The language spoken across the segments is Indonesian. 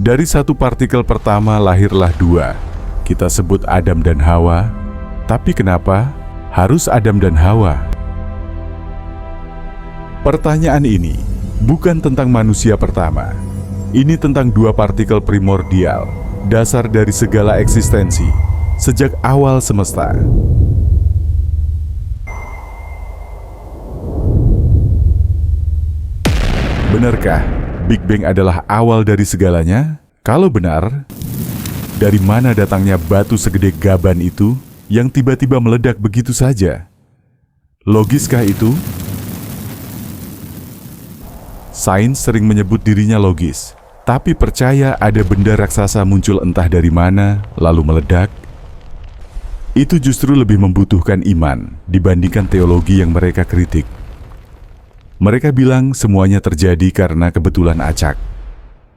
Dari satu partikel pertama lahirlah dua. Kita sebut Adam dan Hawa. Tapi kenapa harus Adam dan Hawa? Pertanyaan ini bukan tentang manusia pertama. Ini tentang dua partikel primordial, dasar dari segala eksistensi, sejak awal semesta. Benarkah Big Bang adalah awal dari segalanya? Kalau benar, dari mana datangnya batu segede gaban itu yang tiba-tiba meledak begitu saja? Logiskah itu? Sains sering menyebut dirinya logis, tapi percaya ada benda raksasa muncul entah dari mana, lalu meledak? Itu justru lebih membutuhkan iman dibandingkan teologi yang mereka kritik. Mereka bilang semuanya terjadi karena kebetulan acak.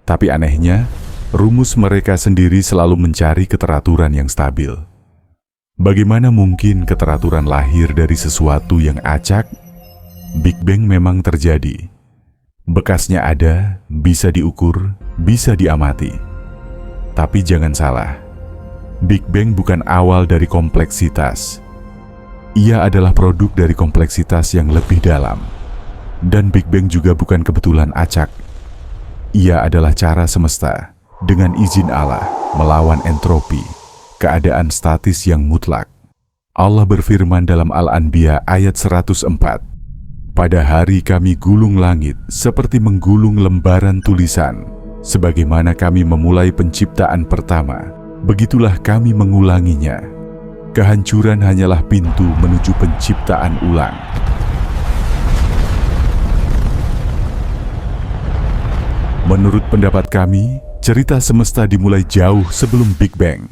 Tapi anehnya, rumus mereka sendiri selalu mencari keteraturan yang stabil. Bagaimana mungkin keteraturan lahir dari sesuatu yang acak? Big Bang memang terjadi. Bekasnya ada, bisa diukur, bisa diamati. Tapi jangan salah, Big Bang bukan awal dari kompleksitas. Ia adalah produk dari kompleksitas yang lebih dalam. Dan Big Bang juga bukan kebetulan acak. Ia adalah cara semesta dengan izin Allah melawan entropi, keadaan statis yang mutlak. Allah berfirman dalam Al-Anbiya ayat 104, "Pada hari kami gulung langit seperti menggulung lembaran tulisan. Sebagaimana kami memulai penciptaan pertama, begitulah kami mengulanginya. Kehancuran hanyalah pintu menuju penciptaan ulang." Menurut pendapat kami, cerita semesta dimulai jauh sebelum Big Bang.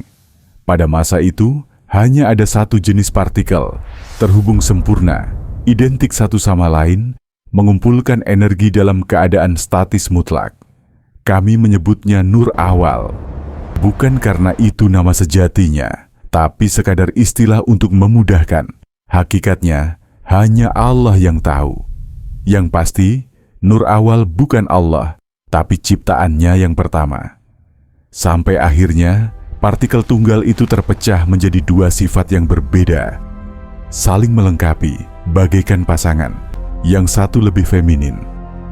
Pada masa itu, hanya ada satu jenis partikel, terhubung sempurna, identik satu sama lain, mengumpulkan energi dalam keadaan statis mutlak. Kami menyebutnya nur awal. Bukan karena itu nama sejatinya, tapi sekadar istilah untuk memudahkan. Hakikatnya, hanya Allah yang tahu. Yang pasti, nur awal bukan Allah, tapi ciptaannya yang pertama. Sampai akhirnya, partikel tunggal itu terpecah menjadi dua sifat yang berbeda, saling melengkapi, bagaikan pasangan. Yang satu lebih feminin,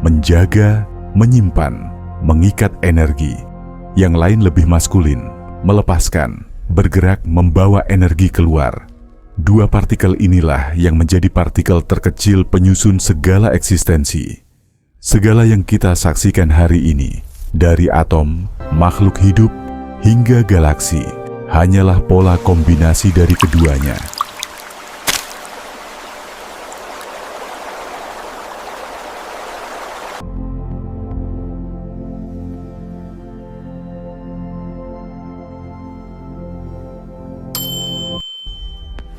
menjaga, menyimpan, mengikat energi. Yang lain lebih maskulin, melepaskan, bergerak, membawa energi keluar. Dua partikel inilah yang menjadi partikel terkecil penyusun segala eksistensi. Segala yang kita saksikan hari ini, dari atom, makhluk hidup, hingga galaksi, hanyalah pola kombinasi dari keduanya.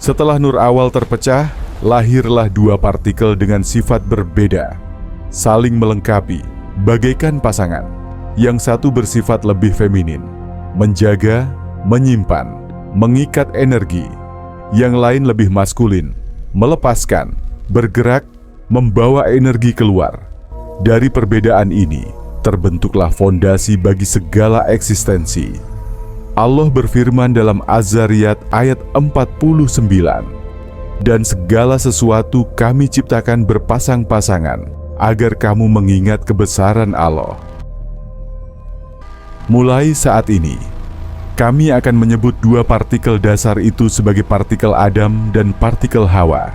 Setelah nur awal terpecah, lahirlah dua partikel dengan sifat berbeda, saling melengkapi, bagaikan pasangan. Yang satu bersifat lebih feminin, menjaga, menyimpan, mengikat energi. Yang lain lebih maskulin, melepaskan, bergerak, membawa energi keluar. Dari perbedaan ini, terbentuklah fondasi bagi segala eksistensi. Allah berfirman dalam Az-Zariyat ayat 49, "Dan segala sesuatu kami ciptakan berpasang-pasangan, agar kamu mengingat kebesaran Allah." Mulai saat ini, kami akan menyebut dua partikel dasar itu sebagai partikel Adam dan partikel Hawa,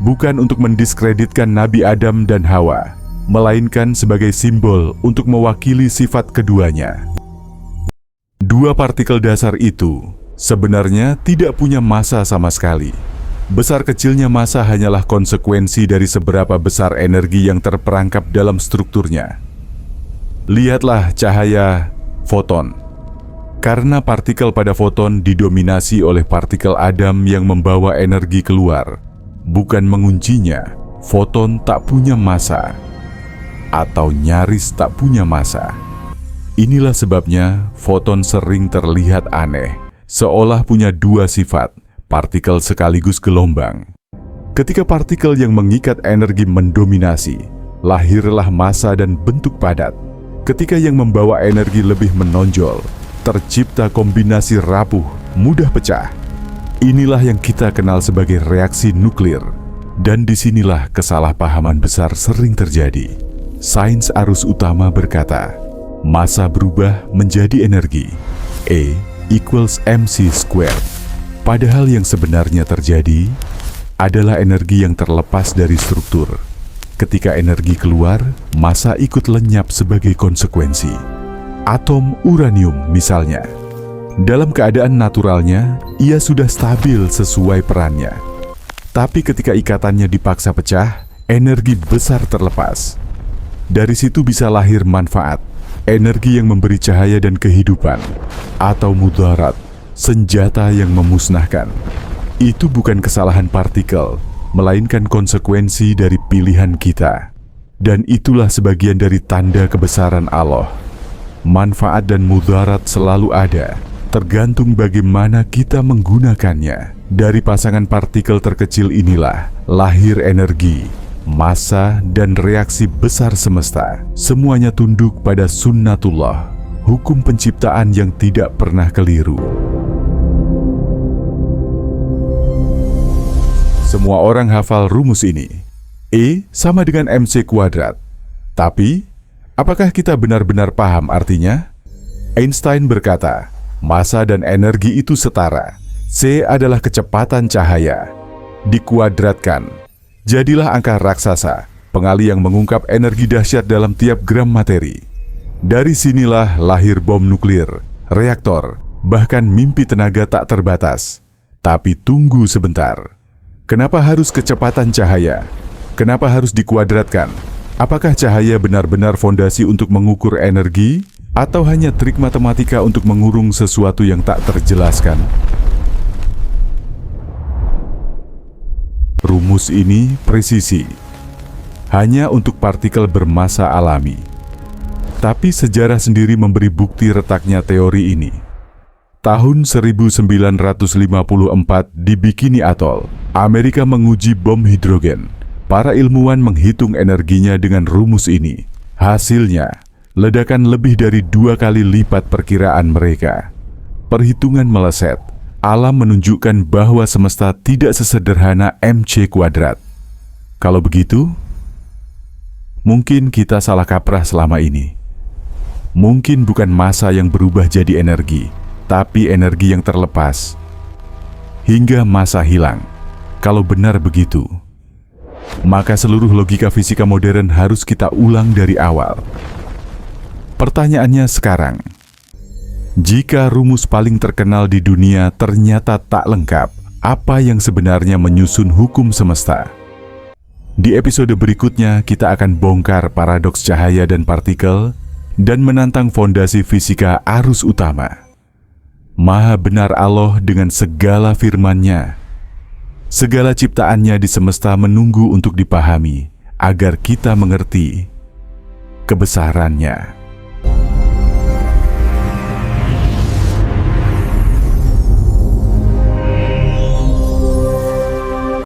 bukan untuk mendiskreditkan Nabi Adam dan Hawa, melainkan sebagai simbol untuk mewakili sifat keduanya. Dua partikel dasar itu sebenarnya tidak punya massa sama sekali. Besar kecilnya massa hanyalah konsekuensi dari seberapa besar energi yang terperangkap dalam strukturnya. Lihatlah cahaya foton. Karena partikel pada foton didominasi oleh partikel Adam yang membawa energi keluar, bukan menguncinya, foton tak punya massa, atau nyaris tak punya massa. Inilah sebabnya foton sering terlihat aneh, seolah punya dua sifat, partikel sekaligus gelombang. Ketika partikel yang mengikat energi mendominasi, lahirlah massa dan bentuk padat. Ketika yang membawa energi lebih menonjol, tercipta kombinasi rapuh, mudah pecah. Inilah yang kita kenal sebagai reaksi nuklir. Dan disinilah kesalahpahaman besar sering terjadi. Sains arus utama berkata, massa berubah menjadi energi. E equals mc². Padahal yang sebenarnya terjadi adalah energi yang terlepas dari struktur. Ketika energi keluar, massa ikut lenyap sebagai konsekuensi. Atom uranium misalnya. Dalam keadaan naturalnya, ia sudah stabil sesuai perannya. Tapi ketika ikatannya dipaksa pecah, energi besar terlepas. Dari situ bisa lahir manfaat, energi yang memberi cahaya dan kehidupan, atau mudarat, senjata yang memusnahkan. Itu bukan kesalahan partikel, melainkan konsekuensi dari pilihan kita. Dan itulah sebagian dari tanda kebesaran Allah. Manfaat dan mudarat selalu ada, tergantung bagaimana kita menggunakannya. Dari pasangan partikel terkecil inilah lahir energi, massa, dan reaksi besar semesta. Semuanya tunduk pada sunnatullah, hukum penciptaan yang tidak pernah keliru. Semua orang hafal rumus ini. E sama dengan mc². Tapi, apakah kita benar-benar paham artinya? Einstein berkata, massa dan energi itu setara. C adalah kecepatan cahaya. Dikuadratkan, jadilah angka raksasa, pengali yang mengungkap energi dahsyat dalam tiap gram materi. Dari sinilah lahir bom nuklir, reaktor, bahkan mimpi tenaga tak terbatas. Tapi tunggu sebentar. Kenapa harus kecepatan cahaya? Kenapa harus dikuadratkan? Apakah cahaya benar-benar fondasi untuk mengukur energi? Atau hanya trik matematika untuk mengurung sesuatu yang tak terjelaskan? Rumus ini presisi, hanya untuk partikel bermassa alami. Tapi sejarah sendiri memberi bukti retaknya teori ini. Tahun 1954 di Bikini Atoll, Amerika menguji bom hidrogen. Para ilmuwan menghitung energinya dengan rumus ini. Hasilnya, ledakan lebih dari 2 kali lipat perkiraan mereka. Perhitungan meleset. Alam menunjukkan bahwa semesta tidak sesederhana mc². Kalau begitu, mungkin kita salah kaprah selama ini. Mungkin bukan massa yang berubah jadi energi, tapi energi yang terlepas hingga massa hilang. Kalau benar begitu, maka seluruh logika fisika modern harus kita ulang dari awal. Pertanyaannya sekarang, jika rumus paling terkenal di dunia ternyata tak lengkap, apa yang sebenarnya menyusun hukum semesta? Di episode berikutnya kita akan bongkar paradoks cahaya dan partikel dan menantang fondasi fisika arus utama. Maha benar Allah dengan segala firman-Nya. Segala ciptaannya di semesta menunggu untuk dipahami agar kita mengerti kebesarannya.